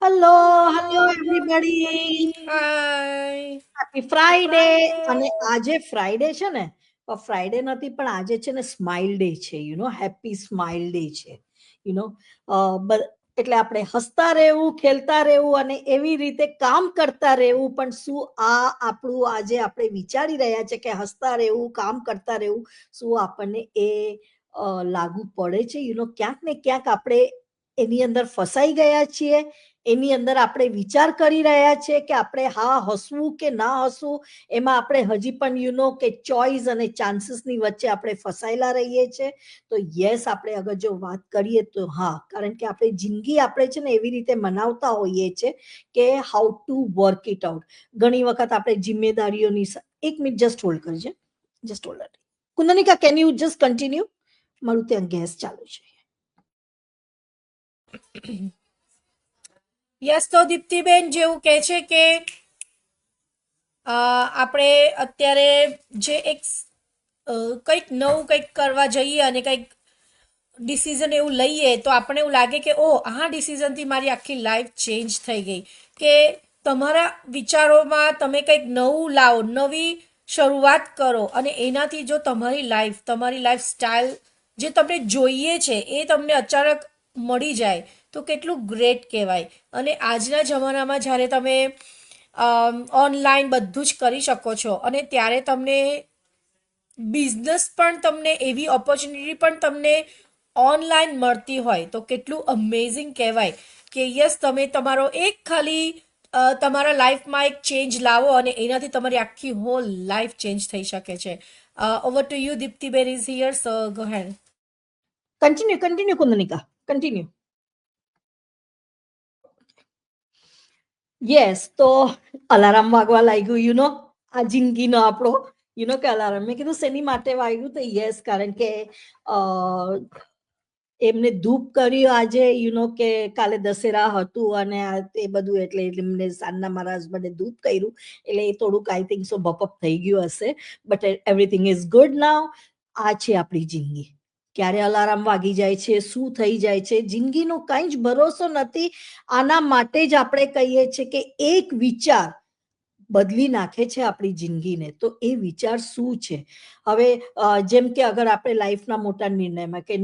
Hello everybody. Hi. Happy Friday. અને આજે Friday છે ને, ફ્રાઈડે નથી પણ આજે છે ને સ્માઇલ ડે છે, હેપી સ્માઇલ ડે છે. યુ નો એટલે આપણે હસતા રહેવું, ખેલતા રહેવું અને એવી રીતે કામ કરતા રહેવું. પણ શું આ આપણું આજે આપણે વિચારી રહ્યા છે કે હસતા રહેવું, કામ કરતા રહેવું, શું આપણને એ લાગુ પડે છે? ક્યાંક ને ક્યાંક આપણે એની અંદર ફસાઈ ગયા છીએ. એની અંદર આપણે વિચાર કરી રહ્યા છીએ કે આપણે હા હસવું કે ના હસવું, એમાં આપણે હજી પણ કે ચોઈસ અને ચાન્સીસની વચ્ચે આપણે ફસાયેલા રહીએ છીએ. તો યસ, આપણે અગર જો વાત કરીએ તો હા, કારણ કે આપણે જિંદગી આપણે છે ને એવી રીતે મનાવતા હોઈએ છીએ કે how to work it out. ઘણી વખત આપણે જિમ્મેદારીઓની એક મિનિટ જસ્ટ હોલ્ડ કરજે, just hold. Kundanika, can you just continue? મારું ત્યાં ગેસ ચાલુ છે. યસ, તો દીપ્તિબેન જેવું કહે છે કે આપણે અત્યારે જે એક કંઈક નવું કંઈક કરવા જઈએ અને કંઈક ડિસિઝન એવું લઈએ તો આપણને એવું લાગે કે ઓ આ ડિસિઝનથી મારી આખી લાઈફ ચેન્જ થઈ ગઈ. કે તમારા વિચારોમાં તમે કંઈક નવું લાવો, નવી શરૂઆત કરો અને એનાથી જો તમારી લાઈફ સ્ટાઇલ જે તમને જોઈએ છે એ તમને અચાનક મળી જાય તો કેટલું ગ્રેટ કહેવાય. અને આજના જમાનામાં જ્યારે તમે ઓનલાઈન બધું જ કરી શકો છો અને ત્યારે તમને બિઝનેસ પણ તમને એવી ઓપોર્ચ્યુનિટી પણ તમને ઓનલાઈન મળતી હોય તો કેટલું અમેઝિંગ કહેવાય કે યસ, તમે તમારો એક ખાલી તમારા લાઈફમાં એક ચેન્જ લાવો અને એનાથી તમારી આખી હોલ લાઈફ ચેન્જ થઈ શકે છે. ઓવર ટુ યુ, દીપ્તિબેન is here, so go ahead. Continue continue Kundanika, continue. Yes, તો અલાર્મ વાગવા લાગ્યું, આ જિંદગીનો આપણો કે અલાર્મ. મેં કીધું શેની માટે વાગ્યું? તો યસ, કારણ કે એમને ધૂપ કર્યું આજે, કે કાલે દશેરા હતું અને એ બધું, એટલે એમને સાંજના મારા હસબન્ડે ધૂપ કર્યું એટલે એ થોડુંક આઈ થિંક સો બપઅપ થઈ ગયું હશે. બટ એવરીથિંગ ઇઝ ગુડ નાવ. આ છે આપણી જિંદગી. ક્યારે અલાર્મ વાગી જાય છે, શું થઈ જાય છે, જિંદગીનો કઈ જ ભરોસો નથી. આના માટે જ આપણે કહીએ છીએ કે એક વિચાર બદલી નાખે છે આપણી જિંદગીને. તો એ વિચાર શું છે? હવે જેમ કે અગર આપણે લાઈફના મોટા નિર્ણયમાં કે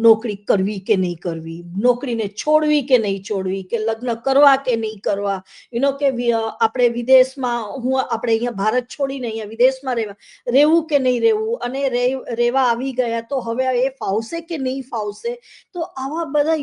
નોકરી કરવી કે નહીં કરવી, નોકરીને છોડવી કે નહીં છોડવી, કે લગ્ન કરવા કે નહીં કરવા, કે આપણે વિદેશમાં, આપણે અહીંયા ભારત છોડીને અહીંયા વિદેશમાં રહેવું કે નહીં રહેવું, અને રહેવા આવી ગયા તો હવે એ ફાવશે કે નહીં ફાવશે. તો આવા બધા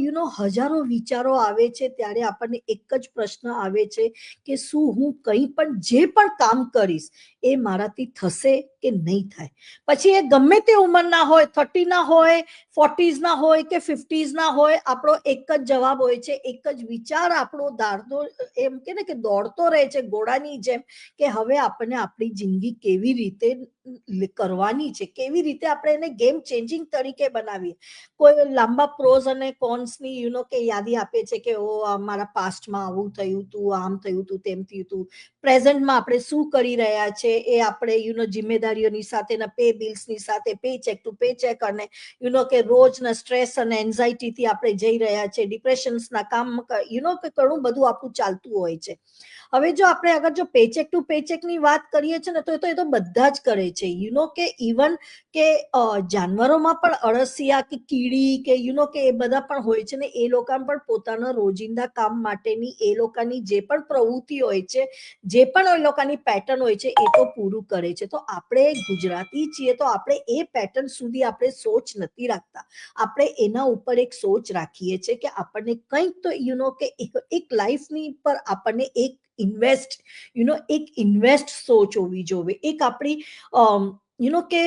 હજારો વિચારો આવે છે. ત્યારે આપણને એક જ પ્રશ્ન આવે છે કે શું હું કંઈ પણ જે પણ કામ કરીશ એ મારાથી થશે કે નહીં થાય? પછી એ ગમે તે ઉંમરના હોય, 30 ના હોય, 40s ના હોય કે 50s ના હોય, આપણો એક જ જવાબ હોય છે, એક જ વિચાર આપણો ધારતો, એમ કે ને કે દોડતો રહે છે ઘોડાની જેમ, કે હવે આપણને આપણી જિંદગી કેવી રીતે કરવાની છે, કેવી રીતે આપણે એને ગેમ ચેન્જિંગ તરીકે બનાવીએ. કોઈ લાંબા પ્રોઝ અને કોન્સની કે યાદી આપે છે કે ઓ મારા પાસ્ટમાં આવું થયું હતું, આમ થયું હતું, તેમ થયું હતું. પ્રેઝન્ટમાં આપણે શું કરી રહ્યા છે એ આપણે જિમ્મેદારીઓની સાથેના પે બિલ્સની સાથે pay check to pay check, અને કે રોજના સ્ટ્રેસ અને એન્ઝાઇટીથી આપણે જઈ રહ્યા છે, ડિપ્રેશન્સના કામ, કે ઘણું બધું આપણું ચાલતું હોય છે. હવે જો આપણે અગર જો પેચેક ટુ પેચેક ની વાત કરીએ છીએ ને, તો એ તો બધા જ કરે છે. કે ઇવન કે જાનવરોમાં પણ અળસિયા કે કીડી કે કે એ બધા પણ હોય છે ને, એ લોકો પણ પોતાના રોજિંદા કામ માટેની એ લોકોની જે પણ પ્રવૃત્તિ હોય છે, જે પણ એ લોકોની પેટર્ન હોય છે, એ તો પૂરું કરે છે. તો આપણે ગુજરાતી છીએ તો આપણે એ પેટર્ન સુધી આપણે સોચ નથી રાખતા. આપણે એના ઉપર એક સોચ રાખીએ છીએ કે આપણને કંઈક તો કે એક લાઈફની પર આપણને એક ઇન્વેસ્ટ એક ઇન્વેસ્ટ સોચ હોવી જોઈએ. એક આપણી કે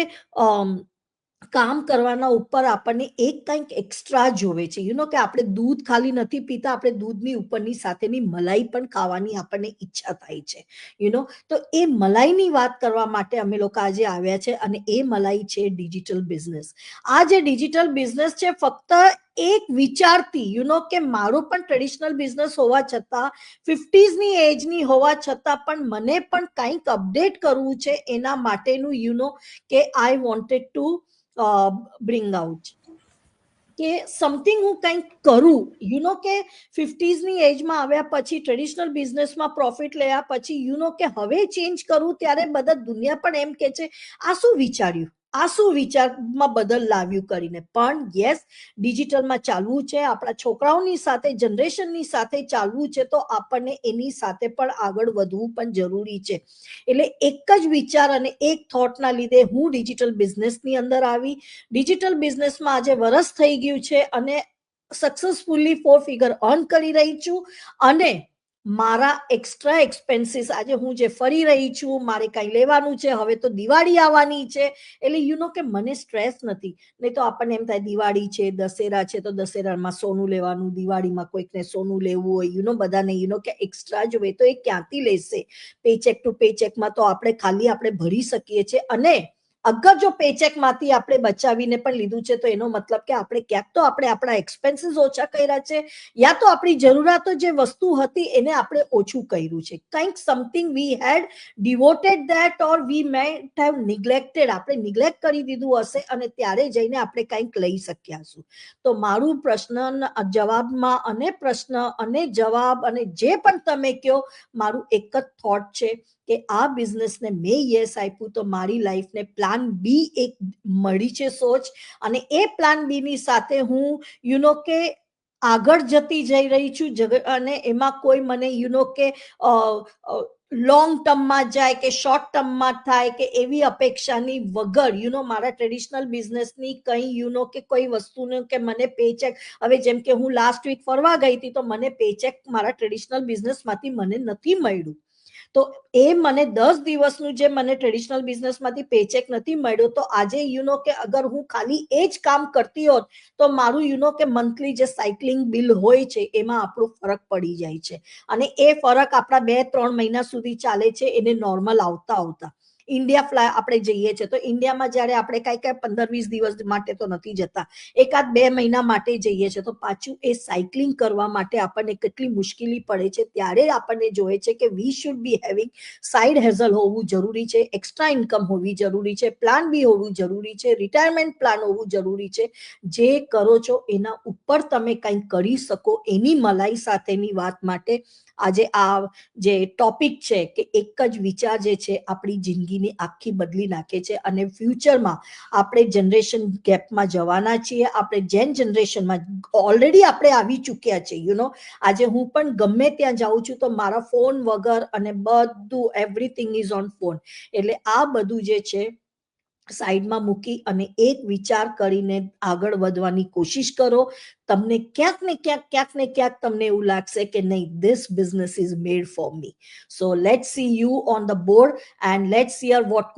કામ કરવાના ઉપર આપણને એક કંઈક એક્સ્ટ્રા જોવે છે. કે આપણે દૂધ ખાલી નથી પીતા, આપણે દૂધની ઉપરની સાથેની મલાઈ પણ ખાવાની આપણને ઈચ્છા થાય છે. તો એ મલાઈની વાત કરવા માટે અમે લોકો આજે આવ્યા છે, અને એ મલાઈ છે ડિજિટલ બિઝનેસ. આ જે ડિજિટલ બિઝનેસ છે, ફક્ત એક વિચારથી, કે મારું પણ ટ્રેડિશનલ બિઝનેસ હોવા છતાં, 50s ની એજની હોવા છતાં પણ મને પણ કંઈક અપડેટ કરવું છે, એના માટેનું કે I wanted to bring out. કે સમથિંગ હું કંઈક કરું કે 50s ની એજમાં આવ્યા પછી ટ્રેડિશનલ બિઝનેસમાં પ્રોફિટ લેયા પછી કે હવે ચેન્જ કરું ત્યારે બધા દુનિયા પણ એમ કે છે આ શું વિચાર્યું, આ શું વિચારમાં બદલ લાવ્યું કરીને. પણ યસ, ડિજિટલમાં ચાલવું છે, આપણા છોકરાઓની સાથે જનરેશનની સાથે ચાલવું છે, તો આપણને એની સાથે પણ આગળ વધવું પણ જરૂરી છે. એટલે એક જ વિચાર અને એક થોટના લીધે હું ડિજિટલ બિઝનેસની અંદર આવી. ડિજિટલ બિઝનેસમાં આજે વરસ થઈ ગયું છે અને સક્સેસફુલી 4 ફિગર અર્ન કરી રહી છું. અને મારા એક્સ્ટ્રા એક્સપેન્સીસ આજે હું જે ફરી રહી છું, મારે કઈ લેવાનું છે, હવે તો દિવાળી આવવાની છે, એટલે કે મને સ્ટ્રેસ નથી. નહીં તો આપણને એમ થાય દિવાળી છે, દશેરા છે, તો દશેરામાં સોનું લેવાનું, દિવાળીમાં કોઈકને સોનું લેવું હોય બધાને કે એક્સ્ટ્રા જોઈએ તો એ ક્યાંથી લેશે. પેચેક ટુ પેચેકમાં તો આપણે ભરી શકીએ છીએ. અને અગર જો પેચેકમાંથી આપણે બચાવીને પણ લીધું છે તો એનો મતલબ કે આપણે ક્યાંક તો આપણે આપણા એક્સપેન્સીસ ઓછા કર્યા છે, યા તો આપણી જરૂરિયાતો જે વસ્તુ હતી એને આપણે ઓછું કર્યું છે. કંઈક something we had devoted that or we might have neglected, આપણે નિગ્લેક્ટ કરી દીધું હશે અને ત્યારે જઈને આપણે કંઈક લઈ શક્યા છું. તો મારું પ્રશ્ન જવાબમાં અને પ્રશ્ન અને જવાબ અને જે પણ તમે કહો, મારું એક જ થોટ છે કે આ બિઝનેસને મેં યસ આપ્યું તો મારી લાઈફને પ્લાન બી એક મળી છે સોચ. અને એ પ્લાન બી ની સાથે હું કે આગળ જતી જઈ રહી છું. અને એમાં કોઈ મને કે લોંગ ટર્મમાં જાય કે શોર્ટ ટર્મમાં થાય કે એવી અપેક્ષાની વગર મારા ટ્રેડિશનલ બિઝનેસની કંઈ કે કોઈ વસ્તુનું કે મને પેચેક, હવે જેમ કે હું લાસ્ટ વીક ફરવા ગઈ હતી તો મને પેચેક મારા ટ્રેડિશનલ બિઝનેસમાંથી મને નથી મળ્યું. તો એ મને 10 દિવસનું જે મને ટ્રેડિશનલ બિઝનેસમાંથી પેચેક નથી મળ્યો, તો આજે કે અગર હું ખાલી એ જ કામ કરતી હોત તો મારું કે મંથલી જે સાયકલિંગ બિલ હોય છે એમાં આપણો ફરક પડી જાય છે. અને એ ફરક આપણા 2-3 મહિના સુધી ચાલે છે, એને નોર્મલ આવતા આવતા. ઇન્ડિયા ફ્લાય આપણે જઈએ છીએ તો ઇન્ડિયામાં જ્યારે આપણે કઈ 15-20 દિવસ માટે તો નથી જતા, 1-2 મહિના માટે જઈએ છીએ, તો પાછું એ સાયકલિંગ કરવા માટે આપણને કેટલી મુશ્કેલી પડે છે. ત્યારે આપણને જોઈએ છે કે we should be having side hazel હોવું જરૂરી છે, એક્સ્ટ્રા ઇન્કમ હોવી જરૂરી છે, પ્લાન બી હોવું જરૂરી છે, રિટાયરમેન્ટ પ્લાન હોવું જરૂરી છે. જે કરો છો એના ઉપર તમે કંઈક કરી શકો એની મલાઈ સાથેની વાત માટે આજે આ જે ટોપિક છે કે એક જ વિચાર જે છે આપણી જિંદગીની આખી બદલી નાખે છે. અને ફ્યુચરમાં આપણે જનરેશન ગેપમાં જવાના છીએ. આપણે જેન જનરેશનમાં ઓલરેડી આપણે આવી ચૂક્યા છે. આજે હું પણ ગમે ત્યાં જાઉં છું તો મારા ફોન વગર અને બધું એવરીથિંગ ઇઝ ઓન ફોન. એટલે આ બધું જે છે સાઈડમાં મૂકી અને એક વિચાર કરીને આગળ વધવાની કોશિશ કરો. તમને ક્યાંક ને ક્યાંક તમને એવું લાગશે કે નહીં, this business is made for me. So let's see you on the board and let's hear what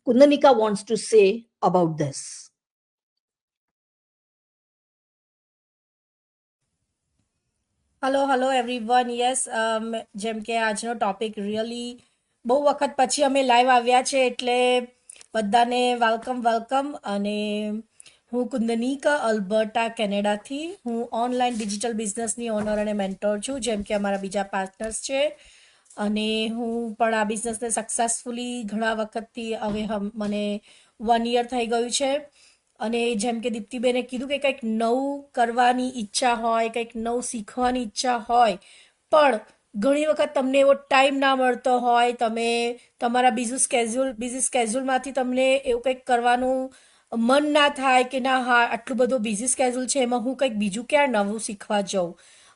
Kundanika wants to say about this. Hello everyone. Yes, જેમ કે આજનો ટોપિક રિયલી બહુ વખત પછી અમે લાઈવ આવ્યા છે, એટલે બધાને વેલકમ. અને હું કુંદનિકા અલ્બર્ટા કેનેડાથી, હું ઓનલાઈન ડિજિટલ બિઝનેસની ઓનર અને મેન્ટોર છું, જેમ કે અમારા બીજા પાર્ટનર્સ છે. અને હું પણ આ બિઝનેસને સક્સેસફુલી ઘણા વખતથી હવે મને 1 યર થઈ ગયું છે. અને જેમ કે દીપ્તિબેને કીધું કે કંઈક નવું કરવાની ઈચ્છા હોય, કંઈક નવું શીખવાની ઈચ્છા હોય, પણ ઘણી વખત તમને એવો ટાઈમ ના મળતો હોય, તમે તમારા બીજી સ્કેઝ્યુલમાંથી તમને એવું કંઈક કરવાનું મન ના થાય કે ના, હા આટલું બધું બિઝી સ્કેડ્યુલ છે, એમાં હું કંઈક બીજું ક્યાં નવું શીખવા જાઉં.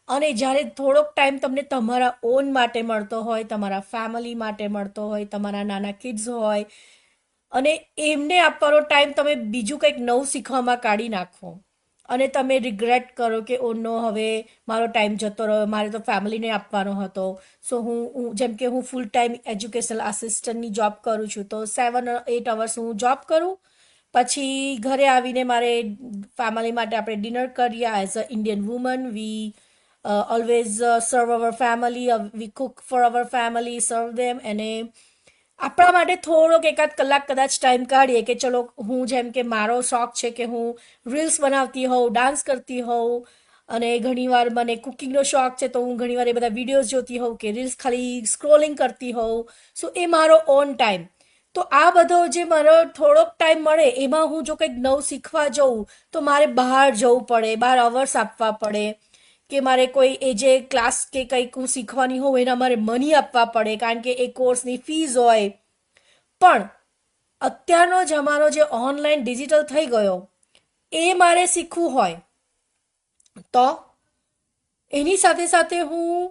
અને જ્યારે થોડોક ટાઈમ તમને તમારા ઓન માટે મળતો હોય, તમારા ફેમિલી માટે મળતો હોય, તમારા નાના કિડ્સ હોય, અને એમને આપવાનો ટાઈમ તમે બીજું કંઈક નવું શીખવામાં કાઢી નાખો અને તમે રિગ્રેટ કરો કે ઓ નો, હવે મારો ટાઈમ જતો રહ્યો, મારે તો ફેમિલીને આપવાનો હતો. સો જેમ કે હું ફૂલ ટાઈમ એજ્યુકેશનલ આસિસ્ટન્ટની જોબ કરું છું, તો 7-8 અવર્સ હું જોબ કરું, પછી ઘરે આવીને મારે ફેમિલી માટે આપણે ડિનર કરીએ. As a Indian woman, we always serve our family, we cook for our family, serve them. અને આપણા માટે થોડોક એકાદ કલાક કદાચ ટાઈમ કાઢીએ કે ચલો, હું જેમ કે મારો શોખ છે કે હું રીલ્સ બનાવતી હોઉં, ડાન્સ કરતી હોઉં, અને ઘણીવાર મને કુકિંગનો શોખ છે, તો હું ઘણીવાર એ બધા વિડીયોઝ જોતી હોઉં કે રીલ્સ ખાલી સ્ક્રોલિંગ કરતી હોઉં. સો એ મારો ઓન ટાઈમ. તો આ બધો જે મારો થોડોક ટાઈમ મળે એમાં હું જો કંઈક નવું શીખવા જઉં તો મારે બહાર જવું પડે, બહાર અવર્સ આપવા પડે, કે મારે કોઈ એ જે ક્લાસ કે કંઈક હું શીખવાની હોઉં એના મારે મની આપવા પડે, કારણ કે એ કોર્સની ફીસ હોય. પણ અત્યારનો જમાનો જે ઓનલાઈન ડિજિટલ થઈ ગયો એ મારે શીખવું હોય તો એની સાથે સાથે હું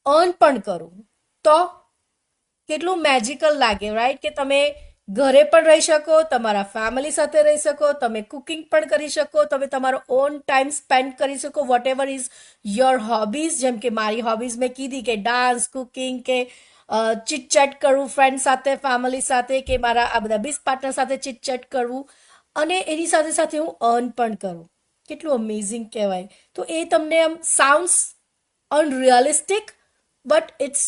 અર્ન પણ કરું તો કેટલું મેજિકલ લાગે, રાઈટ? કે તમે ઘરે પણ રહી શકો, તમારા ફેમિલી સાથે રહી શકો, તમે કુકિંગ પણ કરી શકો, તમે તમારો ઓન ટાઈમ સ્પેન્ડ કરી શકો, whatever is your hobbies. જેમ કે મારી હોબીઝ મેં કીધી કે ડાન્સ, કુકિંગ, કે ચીટ કરવું ફ્રેન્ડ સાથે, ફેમિલી સાથે, કે મારા આ બધા બિઝ પાર્ટનર સાથે ચીટ કરવું, અને એની સાથે સાથે હું અર્ન પણ કરું. કેટલું અમેઝિંગ કહેવાય. તો એ તમને આમ sounds unrealistic, but it's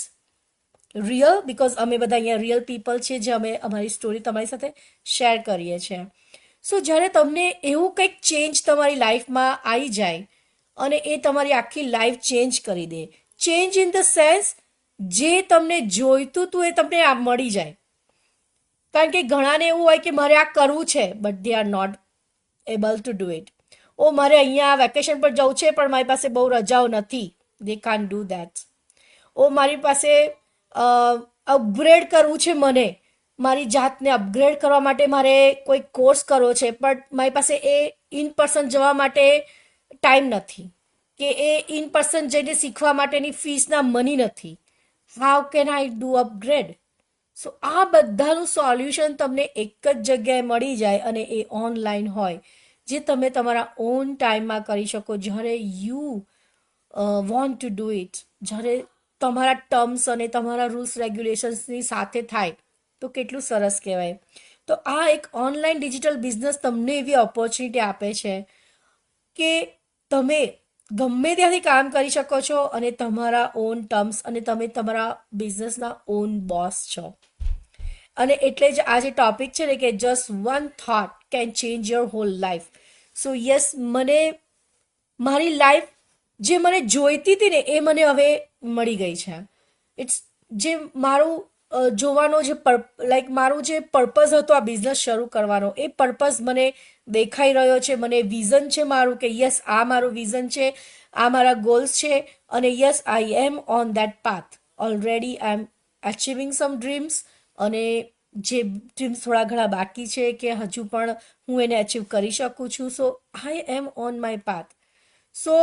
real, because અમે બધા અહીંયા રિયલ પીપલ છીએ જે અમે અમારી સ્ટોરી તમારી સાથે શેર કરીએ છીએ. સો જ્યારે તમને એવું કંઈક ચેન્જ તમારી લાઈફમાં આવી જાય અને એ તમારી આખી લાઈફ ચેન્જ કરી દે, ચેન્જ ઇન ધ સેન્સ જે તમને જોઈતું હતું એ તમને આ મળી જાય. કારણ કે ઘણાને એવું હોય કે મારે આ કરવું છે but they are not able to do it. ઓ મારે અહીંયા વેકેશન પર જવું છે પણ મારી પાસે બહુ રજાઓ નથી, દે કાન્ટ ડુ દેટ. ઓ મારી પાસે અપગ્રેડ કરવું છે, મારી જાતને અપગ્રેડ કરવા માટે મારે કોઈ કોર્સ કરવો છે, પણ મારી પાસે એ ઇન પર્સન જવા માટે ટાઈમ નથી, કે એ ઇન પર્સન જઈને શીખવા માટેની ફીસના મની નથી. How can I do upgrade? So આ બધાનું સોલ્યુશન તમને એક જ જગ્યાએ મળી જાય અને એ ઓનલાઈન હોય, જે તમે તમારા ઓન ટાઈમમાં કરી શકો, જ્યારે you want to do it, જ્યારે તમારા ટર્મ્સ અને તમારા રૂલ્સ રેગ્યુલેશન્સની સાથે થાય તો કેટલું સરસ કહેવાય. તો આ એક ઓનલાઈન ડિજિટલ બિઝનેસ તમને એવી ઓપોર્ચ્યુનિટી આપે છે કે તમે ગમે ત્યાંથી કામ કરી શકો છો અને તમારા ઓન ટર્મ્સ, અને તમે તમારા બિઝનેસના ઓન બોસ છો. અને એટલે જ આ જે ટોપિક છે ને કે just one thought can change your hall life. So yes, મને મારી લાઈફ જે મને જોઈતી હતી ને એ મને હવે મળી ગઈ છે. ઇટ્સ જે મારું જોવાનો જે લાઈક મારું જે પર્પઝ હતો આ બિઝનેસ શરૂ કરવાનો, એ પર્પઝ મને દેખાઈ રહ્યો છે. મને વિઝન છે મારું કે યસ, આ મારું વિઝન છે, આ મારા ગોલ્સ છે, અને yes I am on that path already. I am achieving some dreams, અને જે ડ્રીમ્સ થોડા ઘણા બાકી છે કે હજુ પણ હું એને અચીવ કરી શકું છું. સો આઈ એમ ઓન માય પાથ. સો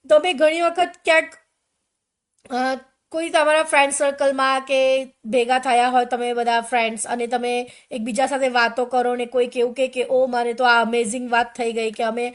તમે ઘણી વખત ક્યાંક કોઈ તમારા ફ્રેન્ડ સર્કલમાં કે ભેગા થયા હોય તમે બધા ફ્રેન્ડ્સ, અને તમે એકબીજા સાથે વાતો કરો ને કોઈક એવું કે ઓ મારે તો આ અમેઝિંગ વાત થઈ ગઈ કે અમે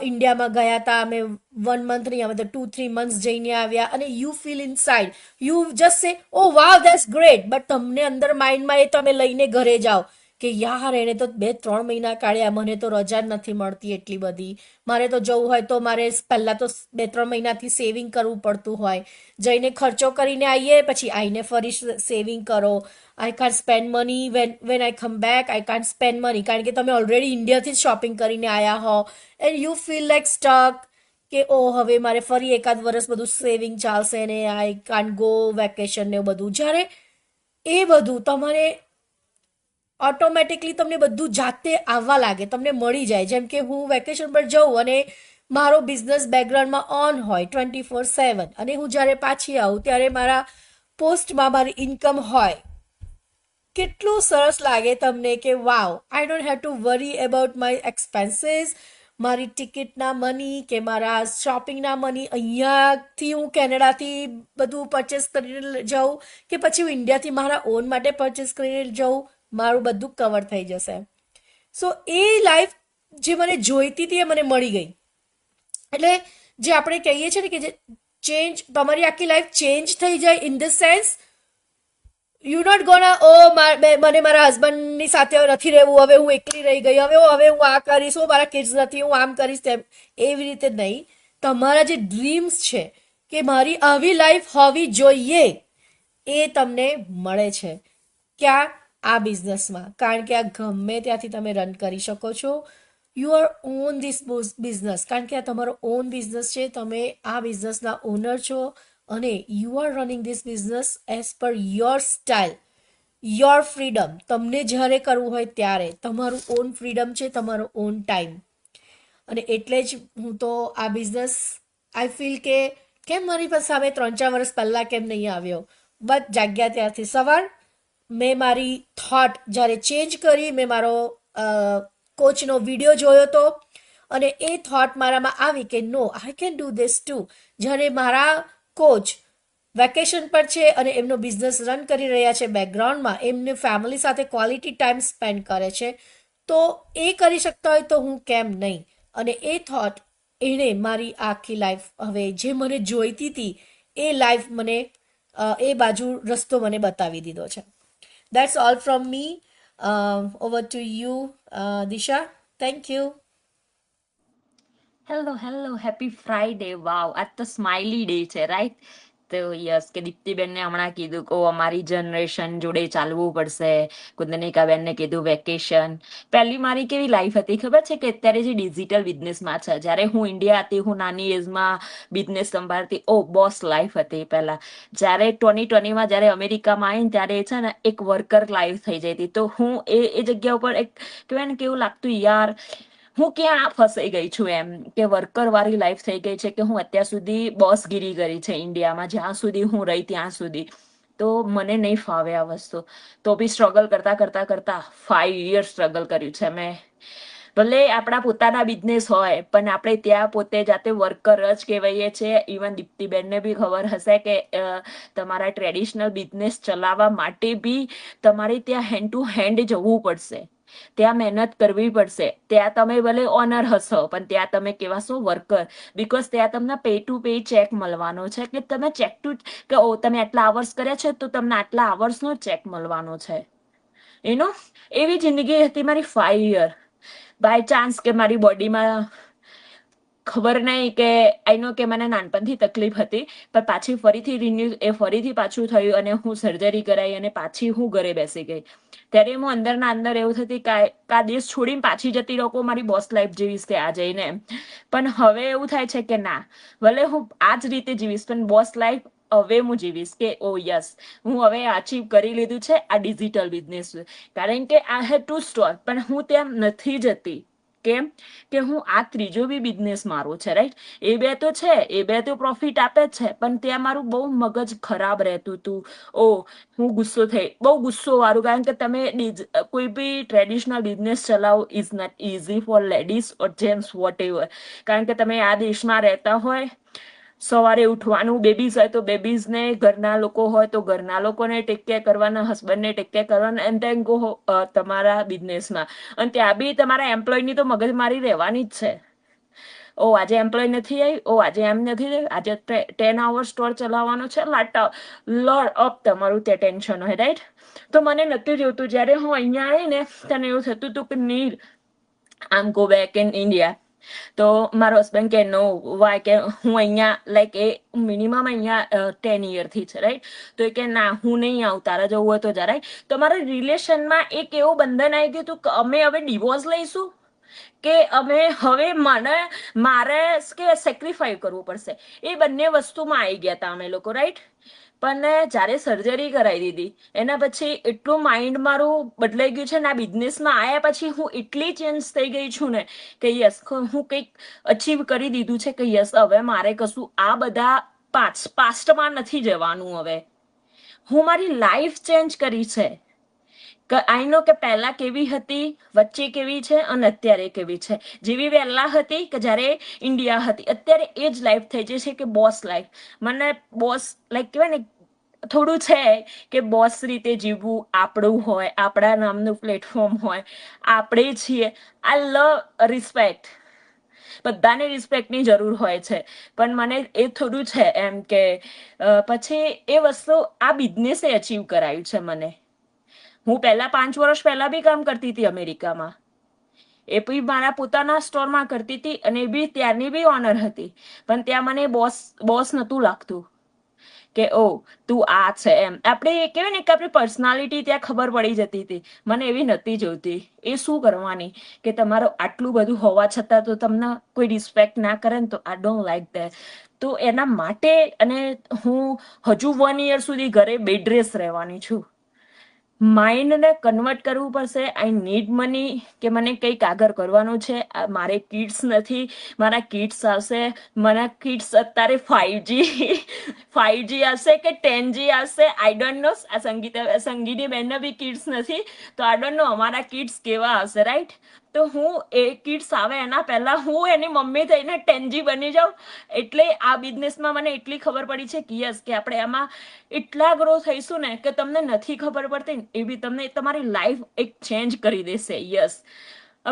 ઇન્ડિયામાં ગયા હતા, અમે 1 મંથ નહીં, અમે તો 2-3 મંથ્સ જઈને આવ્યા, અને you feel in side, you just સે ઓ વાવ ધેટ્સ ગ્રેટ, બટ તમને અંદર માઇન્ડમાં એ તમે લઈને ઘરે જાઓ કે યાર એણે તો 2-3 મહિના કાઢ્યા, મને તો રજા જ નથી મળતી એટલી બધી, મારે તો જવું હોય તો મારે પહેલાં તો 2-3 મહિનાથી સેવિંગ કરવું પડતું હોય, જઈને ખર્ચો કરીને આવીએ, પછી આવીને ફરી સેવિંગ કરો. I can't spend money when I come back, I can't spend money, કારણ કે તમે ઓલરેડી ઇન્ડિયાથી જ શોપિંગ કરીને આવ્યા હો, and you feel like stuck કે ઓ હવે મારે ફરી એકાદ વર્ષ બધું સેવિંગ ચાલશે ને આઈ કાન્ટ ગો વેકેશન ને બધું. જ્યારે એ બધું તમારે ઓટોમેટિકલી તમને બધું જાતે આવવા લાગે, તમને મળી જાય. જેમ કે હું વેકેશન પર જાઉં અને મારો બિઝનેસ બેકગ્રાઉન્ડમાં ઓન હોય 24/7, અને હું જ્યારે પાછી આવું ત્યારે મારા પોસ્ટમાં મારી ઇન્કમ હોય. કેટલું સરસ લાગે તમને કે wow, I don't have to worry about my expenses, મારી ટિકિટના મની કે મારા શોપિંગના મની. અહીંયાથી હું કેનેડાથી બધું પરચેસ કરીને જાઉં કે પછી હું ઇન્ડિયાથી મારા ઓન માટે પરચેસ કરીને જાઉં, મારું બધું કવર થઈ જશે. સો એ લાઈફ જે મને જોઈતી હતી એ મને મળી ગઈ. એટલે જે આપણે કહીએ છીએ ને કે જે ચેન્જ, તમારી આખી લાઈફ ચેન્જ થઈ જાય in the sense you not gonna ઓ મને મારા હસબન્ડની સાથે નથી રહેવું, હવે હું એકલી રહી ગઈ, હવે હું આ કરીશ, મારા કિડ્સ નથી, હું આમ કરીશ તેમ. એવી રીતે નહીં. તમારા જે ડ્રીમ્સ છે કે મારી આવી લાઈફ હોવી જોઈએ, એ તમને મળે છે. ક્યાં? આ બિઝનેસમાં. કારણ કે આ ગમે ત્યાંથી તમે રન કરી શકો છો. You are on this business, કારણ કે આ તમારો ઓન બિઝનેસ છે, તમે આ બિઝનેસના ઓનર છો, અને you are running this business as per your style. Your freedom, તમને જ્યારે કરવું હોય ત્યારે, તમારું ઓન ફ્રીડમ છે, તમારો ઓન ટાઈમ. અને એટલે જ હું તો આ બિઝનેસ આઈ ફીલ કે કેમ મારી પાસે સામે 3-4 વર્ષ પહેલાં કેમ નહીં આવ્યો. બસ જાગ્યા ત્યારથી સવાર મેં મારી થોટ જ્યારે ચેન્જ કરી, મેં મારો કોચનો વિડીયો જોયો હતો અને એ થોટ મારામાં આવી કે no, I can do this too. જ્યારે મારા કોચ વેકેશન પર છે અને એમનો બિઝનેસ રન કરી રહ્યા છે બેકગ્રાઉન્ડમાં, એમને ફેમિલી સાથે ક્વોલિટી ટાઈમ સ્પેન્ડ કરે છે, તો એ કરી શકતા હોય તો હું કેમ નહીં. અને એ થોટ એણે મારી આખી લાઈફ હવે જે મને જોઈતી હતી એ લાઈફ મને એ બાજુ રસ્તો મને બતાવી દીધો છે. That's all from me. Over to you Disha. Thank you. Hello hello, happy Friday. Wow, આજ તો સ્માઇલી ડે છે, રાઈટ? તો યસ, કે દીપ્તિબેનને હમણાં કીધું કે અમારી જનરેશન જોડે ચાલવું પડશે. કુંદનિકાબેનને કીધું વેકેશન. પહેલી મારી કેવી લાઈફ હતી ખબર છે? કે અત્યારે જે ડિજિટલ બિઝનેસમાં છે, જ્યારે હું ઇન્ડિયા હતી, હું નાની એજમાં બિઝનેસ સંભાળતી, બોસ લાઈફ હતી પહેલા. જ્યારે 2020માં જ્યારે અમેરિકામાં આવીને ત્યારે છે ને એક વર્કર લાઈફ થઈ જતી. તો હું એ જગ્યા ઉપર એક કહેવાય ને કેવું લાગતું, યાર હું ક્યાં ફસાઈ ગઈ છું, એમ કે વર્કર વાળી લાઈફ થઈ ગઈ છે, કે હું અત્યાર સુધી બોસગીરી કરી છે ઇન્ડિયામાં, જ્યાં સુધી હું રહી ત્યાં સુધી. તો મને નહીં ફાવે આ વસ્તુ. તો બી સ્ટ્રગલ કરતા કરતા કરતા 5 years સ્ટ્રગલ કર્યું છે મેં. ભલે આપણા પોતાના બિઝનેસ હોય, પણ આપણે ત્યાં પોતે જાતે વર્કર જ કહેવાઈએ છીએ. ઇવન દીપ્તિબેનને બી ખબર હશે કે તમારા ટ્રેડિશનલ બિઝનેસ ચલાવવા માટે બી તમારે ત્યાં હેન્ડ ટુ હેન્ડ જવું પડશે, ત્યાં મહેનત કરવી પડશે. ત્યાં તમે ભલે ઓનર હશો, પણ ત્યાં તમે કહેવાશો વર્કર. બીકોઝ ત્યાં તમને પે ટુ પે ચેક મળવાનો છે, કે તમે ચેક ટુ કે તમે આટલા આવર્સ કર્યા છે તો તમને આટલા આવર્સનો ચેક મળવાનો છે. એવી જિંદગી હતી મારી 5 year. બાય ચાન્સ કે મારી બોડીમાં ખબર નહીં, કે આઈ નો કે મને નાનપણથી તકલીફ હતી, પણ પાછી ફરીથી પાછું થયું અને હું સર્જરી કરાવી અને પાછી હું ઘરે બેસી ગઈ. ત્યારે હું અંદરના અંદર એવું થતી કે આ દેશ છોડીને પાછી જતી લોકો મારી બોસ લાઈફ જીવીશ ત્યાં જઈને. પણ હવે એવું થાય છે કે ના, ભલે હું આ જ રીતે જીવીશ, પણ બોસ લાઈફ હવે હું જીવીશ, કે ઓ યસ, હું હવે અચીવ કરી લીધું છે આ ડિજિટલ બિઝનેસ. કારણ કે આઈ હેડ ટુ સ્ટોર, પણ હું ત્યાં નથી જતી. કેમ કે હું આ ત્રીજો બી બિઝનેસ મારો છે, રાઈટ? એ બે તો છે, એ બે તો પ્રોફિટ આપે જ છે, પણ ત્યાં મારું બહુ મગજ ખરાબ રહેતું હતું. હું બહુ ગુસ્સો વાળું. કારણ કે તમે કોઈ બી ટ્રેડિશનલ બિઝનેસ ચલાવો is not easy for ladies or gents whatever. કારણ કે તમે આ દેશમાં રહેતા હોય, સવારે ઉઠવાનું, બેબીઝ હોય તો બેબીઝને, ઘરના લોકો હોય તો ઘરના લોકોને ટેક કેર કરવાના, હસબન્ડને ટેક કેર કરવાના, એન્ડ ધેન ગો તમારા બિઝનેસમાં. અને ત્યાં બી તમારા એમ્પ્લોયની તો મગજમારી રહેવાની જ છે. આજે એમ્પ્લોય નથી આવી, આજે એમ નથી થયું, આજે 10 hours સ્ટોર ચલાવવાનો છે, લોડ અપ તમારું ત્યાં ટેન્શન હોય, રાઈટ? તો મને નથી જોતું. જ્યારે હું અહીંયા આવી ને, તને એવું થતું હતું કે નીડ આમ ગો બેક ઇન ઇન્ડિયા. તો મારો હસબન્ડ કે નો, વાય, કે હું અહીંયા લાઈક એ મિનિમમ અહીંયા 10 year થી છે, રાઈટ? તો એ કે ના, હું નહીં આવું, તારા જવું હોય તો જા, રાઈટ? તો મારા રિલેશનમાં એક એવું બંધન આવી ગયું હતું કે અમે હવે ડિવોર્સ લઈશું, કે અમે હવે મારે કે સેક્રિફાઈ કરવું પડશે. એ બંને વસ્તુમાં આવી ગયા હતા અમે લોકો, રાઈટ? પણ જ્યારે સર્જરી કરાવી દીધી એના પછી એટલું માઇન્ડ મારું બદલાઈ ગયું છે ને, આ બિઝનેસમાં આવ્યા પછી હું એટલી ચેન્જ થઈ ગઈ છું ને, કે યસ, હું કંઈક અચીવ કરી દીધું છે, કે યસ, હવે મારે કશું આ બધા પાસ્ટમાં નથી જવાનું. હવે હું મારી લાઈફ ચેન્જ કરી છે. આઈ નો કે પહેલા કેવી હતી, વચ્ચે કેવી છે અને અત્યારે કેવી છે. જેવી પહેલા હતી કે જ્યારે ઇન્ડિયા હતી, અત્યારે એ જ લાઈફ થઈ જાય છે, કે બોસ લાઈફ. મને બોસ લાઈક કહેવાય ને, થોડું છે કે બોસ રીતે જીવવું આપણું હોય, આપણા નામનું પ્લેટફોર્મ હોય, આપણે છીએ. આઈ લવ રિસ્પેક્ટ, બધાને રિસ્પેક્ટની જરૂર હોય છે, પણ મને એ થોડું છે એમ કે પછી એ વસ્તુ આ બિઝનેસે અચીવ કરાયું છે મને. હું પહેલા 5 વર્ષ પહેલા બી કામ કરતી હતી અમેરિકામાં. એ બી મારા પોતાના સ્ટોરમાં કરતી હતી, અને એ બી ત્યારની બી ઓનર હતી. પણ ત્યાં મને બોસ નહોતું લાગતું, કે તું આ છે એમ. આપણે કહેવાય ને કે આપણી પર્સનાલિટી ત્યાં ખબર પડી જતી હતી. મને એવી નથી જોતી. એ શું કરવાની કે તમારું આટલું બધું હોવા છતાં તો તમને કોઈ રિસ્પેક્ટ ના કરે ને, તો આઈ ડોન્ટ લાઈક ધેટ. તો એના માટે, અને હું હજુ 1 year સુધી ઘરે બેડ રેસ્ટ રહેવાની છું. માઇન્ડને કન્વર્ટ કરવું પડશે. આઈ નીડ મની, કે મને કંઈક આગળ કરવાનું છે. મારે કિડ્સ નથી, મારા કિડ્સ આવશે. મારા કિડ્સ અત્યારે 5G હશે કે 10G હશે, આઈ ડોન્ટ નો. આ સંગીની બેનને બી કિડ્સ નથી, તો આઈ ડોન્ટ નો અમારા કિડ્સ કેવા હશે, રાઈટ? તો હું એ કિડ્સ આવે એના પહેલા હું એની મમ્મી થઈને 10G બની જાઉં. એટલે આ બિઝનેસમાં મને એટલી ખબર પડી છે કે યસ, કે આપણે આમાં એટલા ગ્રો થઈશું ને કે તમને નથી ખબર પડતી ને એ બી તમને તમારી લાઈફ એક ચેન્જ કરી દેશે. Yes,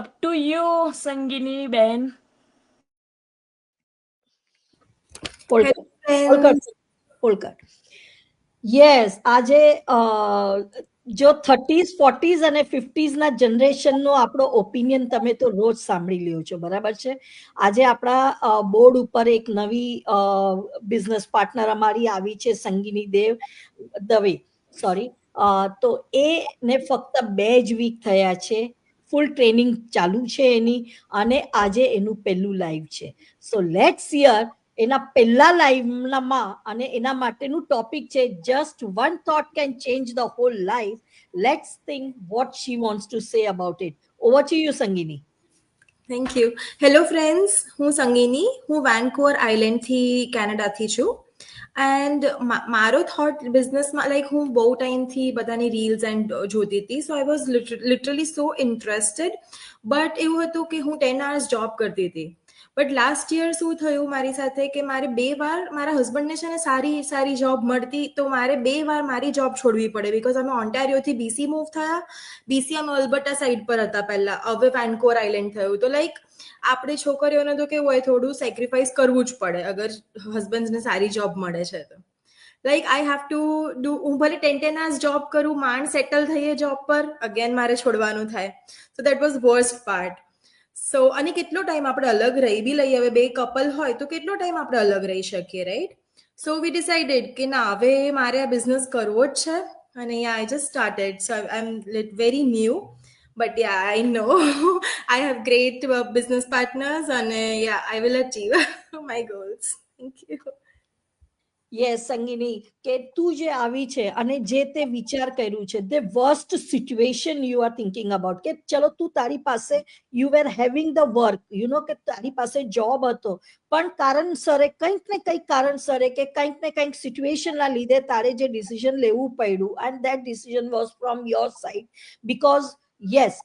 up to you Sangini બેન. પોલકર Hello પોલકર friends. પોલકર યસ, આજે જો 30s 40s અને 50s ના જનરેશનનો આપણો ઓપિનિયન તમે તો રોજ સાંભળી લ્યો છો, બરાબર છે. આજે આપણા બોર્ડ ઉપર એક નવી બિઝનેસ પાર્ટનર અમારી આવી છે, સંગીની દવે, સોરી. તો એને ફક્ત 2 જ વીક થયા છે, ફૂલ ટ્રેનિંગ ચાલુ છે એની, અને આજે એનું પહેલું લાઈવ છે. સો લેટ્સ હિયર એના પહેલા લાઈવમાં, અને એના માટેનું ટોપિક છે just one thought can change the whole life. Let's think what she wants to say about it. Over to you Sangini. Thank you. Hello friends. હું સંગીની, હું વેન્કુવર આઇલેન્ડથી કેનેડાથી છું. એન્ડ મારો થોટ બિઝનેસમાં, લાઈક હું બહુ ટાઈમથી બધાની રીલ્સ એન્ડ જોતી હતી, so I was literally so interested. But એવું હતું કે હું 10 hours જોબ કરતી હતી. બટ લાસ્ટ યર શું થયું મારી સાથે કે મારે 2 વાર, મારા હસબન્ડને છે ને સારી જોબ મળતી, તો મારે 2 વાર મારી જોબ છોડવી પડે, બિકોઝ અમે ઓન્ટારિયોથી BC મૂવ થયા. BC અમે અલ્બર્ટા સાઈડ પર હતા પહેલા, હવે વેન્કુવર આઇલેન્ડ થયું. તો લાઈક આપણે છોકરીઓને તો કેવું હોય, થોડું સેક્રિફાઈસ કરવું જ પડે અગર હસબન્ડને સારી જોબ મળે છે તો. Like I have to do, હું ભલે 10 hours જોબ કરું, માંડ સેટલ થઈએ જોબ પર, અગેન મારે છોડવાનું થાય. So that was worst part. So અને કેટલો ટાઈમ આપણે અલગ રહી બી લઈએ, હવે 2 કપલ હોય તો કેટલો ટાઈમ આપણે અલગ રહી શકીએ, રાઈટ? સો વી ડિસાઇડેડ કે ના, હવે મારે આ બિઝનેસ કરવો જ છે. અને I just started, so I am very new. But yeah, I know I have great business partners, and yeah, I will achieve my goals. Thank you. Yes Sangini, કે તું જે આવી છે અને જે તે વિચાર કર્યું છે, the worst situation you are thinking about, કે ચલો તું તારી પાસે, you were having the work, કે તારી પાસે જોબ હતો, પણ કારણસરે કંઈક ને કંઈક કારણસરે કે કંઈક ને કંઈક સિચ્યુએશનના લીધે તારે જે ડિસિઝન લેવું પડ્યું, and that decision was from your side. Because yes,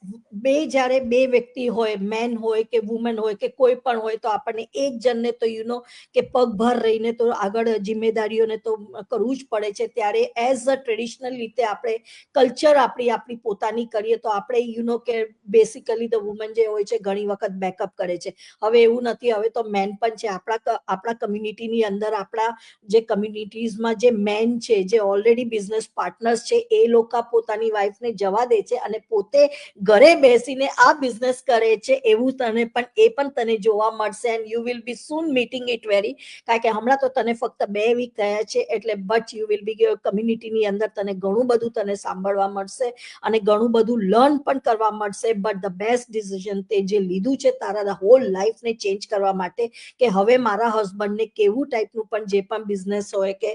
જ્યારે 2 વ્યક્તિ હોય, મેન હોય કે વુમન હોય કે કોઈ પણ હોય, તો આપણને એક જણને તો કે પગભર રહીને તો આગળ જિમ્મેદારીઓને તો કરવું જ પડે છે. ત્યારે એઝ અ ટ્રેડિશનલ રીતે આપણે કલ્ચર આપણી પોતાની કરીએ, તો આપણે કે બેસિકલી ધ વુમન જે હોય છે ઘણી વખત બેકઅપ કરે છે. હવે એવું નથી, હવે તો મેન પણ છે આપણા કમ્યુનિટીની અંદર. આપણા જે કમ્યુનિટીઝમાં જે મેન છે, જે ઓલરેડી બિઝનેસ પાર્ટનર્સ છે, એ લોકો પોતાની વાઈફને જવા દે છે અને પોતે ઘરે બેસીને આ બિઝનેસ કરે છે. એવું પણ તને જોવા મળશે, and you will be soon meeting it very. કારણ કે હમણાં તો તને ફક્ત 2 વીક થયા છે, એટલે બટ યુ વિલ બી કમ્યુનિટીની અંદર તને ઘણું બધું તને સાંભળવા મળશે અને ઘણું બધું લર્ન પણ કરવા મળશે. બટ ધ બેસ્ટ ડિસિઝન તે જે લીધું છે તારા હોલ લાઈફને ચેન્જ કરવા માટે, કે હવે મારા હસબન્ડને કેવું ટાઈપનું પણ જે પણ બિઝનેસ હોય કે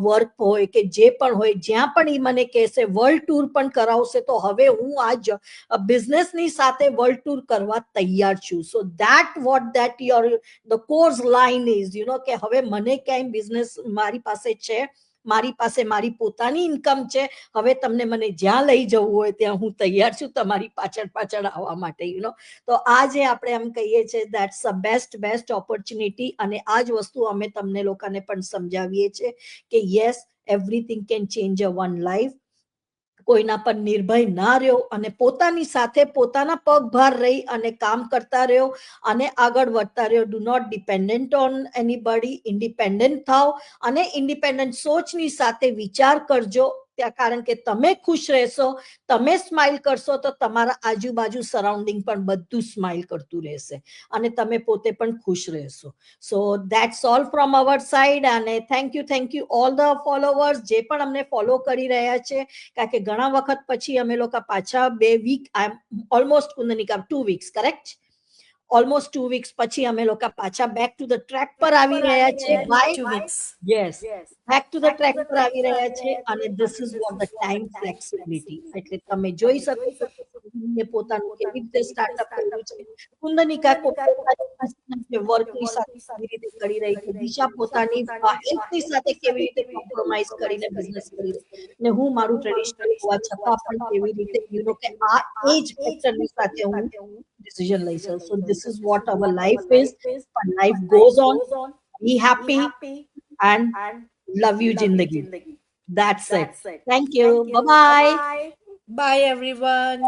વર્ક હોય કે જે પણ હોય, જ્યાં પણ એ મને કહેશે વર્લ્ડ ટૂર પણ કરાવશે, તો હવે હું આ બિઝનેસની સાથે વર્લ્ડ ટૂર કરવા તૈયાર છું. સો that your the course line is, કે હવે મને ક્યાંય બિઝનેસ મારી પાસે છે, મારી પાસે મારી પોતાની ઇન્કમ છે, હવે તમને મને જ્યાં લઈ જવું હોય ત્યાં હું તૈયાર છું તમારી પાછળ આવવા માટે. તો આ જે આપણે એમ કહીએ છીએ, દેટ્સ અ બેસ્ટ ઓપોર્ચ્યુનિટી. અને આ જ વસ્તુ અમે તમને લોકોને પણ સમજાવીએ છીએ કે yes, everything can change a one life. કોઈના પર નિર્ભય ના રહ્યો અને પોતાની સાથે પોતાના પગભાર રહી અને કામ કરતા રહ્યો અને આગળ વધતા રહ્યો. Do not dependent on anybody, independent થાવ અને ઇન્ડિપેન્ડન્ટ સોચની સાથે વિચાર કરજો. કારણ કે તમે ખુશ રહેશો, તમે સ્માઇલ કરશો, તો તમારા આજુબાજુ સરાઉન્ડિંગ પણ બધું સ્માઇલ કરતું રહેશે અને તમે પોતે પણ ખુશ રહેશો. So that's all from our side. અને thank you all the followers જે પણ અમને ફોલો કરી રહ્યા છે. કારણ કે ઘણા વખત પછી અમે લોકો પાછા 2 week, almost Kundanika 2 weeks, correct? Almost 2 weeks પછી અમે લોકો પાછા બેક ટુ ધ ટ્રેક પર આવી રહ્યા છે. By 2 weeks. Yes, back to the track પર આવી રહ્યા છે. અને this is what the time flexibility. એટલે તમે જોઈ શકો છો કે કુંદનીએ પોતાનું કેવી રીતે સ્ટાર્ટઅપ કર્યું છે. કુંદનિકા વર્કની સાથે કેવી રીતે કરી રહી છે, દિશા પોતાની હેલ્થની સાથે કેવી રીતે કોમ્પ્રોમાઇઝ કરીને બિઝનેસ કરી રહી, ને હું મારું ટ્રેડિશનલ હોવા છતાં પણ કેવી રીતે કે આ એજ ફેક્ટરની સાથે હું decision લઈ શકું. So this is what our life is. Our life goes on. Be happy and love you jindagi. That's it. Thank you. Bye bye. Bye everyone.